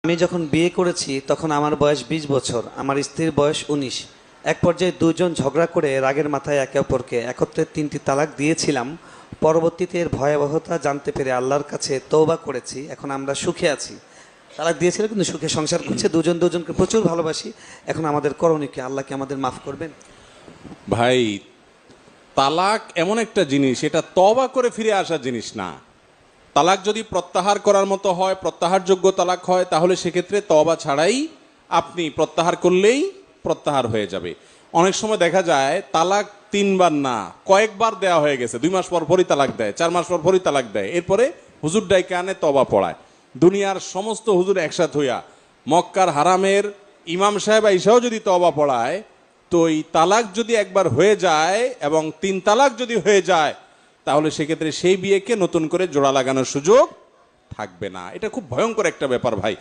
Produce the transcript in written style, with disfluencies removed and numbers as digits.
আমি যখন বিয়ে করেছি তখন আমার বয়স 20 বছর, আমার স্ত্রীর বয়স 19। এক পর্যায়ে দুজন ঝগড়া করে রাগের মাথায় একে অপরকে একত্রে 3টি তালাক দিয়েছিলাম। পরবর্তীতে এর ভয়াবহতা জানতে পেরে আল্লাহর কাছে তওবা করেছি, এখন আমরা সুখে আছি। তালাক দিয়েছিল কিন্তু সুখে সংসার করছে, দুজন দুজনকে প্রচুর ভালোবাসি। এখন আমাদের করণীয় কি? আল্লাহ কি আমাদের মাফ করবেন? ভাই, তালাক এমন একটা জিনিস, এটা তওবা করে ফিরে আসার জিনিস না। তালাক যদি প্রত্যাহার করার মতো হয়, প্রত্যাহারযোগ্য তালাক হয়, তাহলে সেক্ষেত্রে তওবা ছাড়াই আপনি প্রত্যাহার করলেই প্রত্যাহার হয়ে যাবে। অনেক সময় দেখা যায় তালাক 3বার না, কয়েকবার দেওয়া হয়ে গেছে। 2 মাস পর পরই তালাক দেয়, 4 মাস পর পরই তালাক দেয়। এরপরে হুজুর ডাইকে আনে, তওবা পড়ায়। দুনিয়ার সমস্ত হুজুর একসাথ হইয়া মক্কার হারামের ইমাম সাহেব আইসাও যদি তওবা পড়ায়, তো এই তালাক যদি একবার হয়ে যায় এবং 3 তালাক যদি হয়ে যায়, তাহলে সেক্ষেত্রে সেই বিয়েকে নতুন করে জোড়া লাগানোর সুযোগ থাকবে না। এটা খুব ভয়ঙ্কর একটা ব্যাপার ভাই।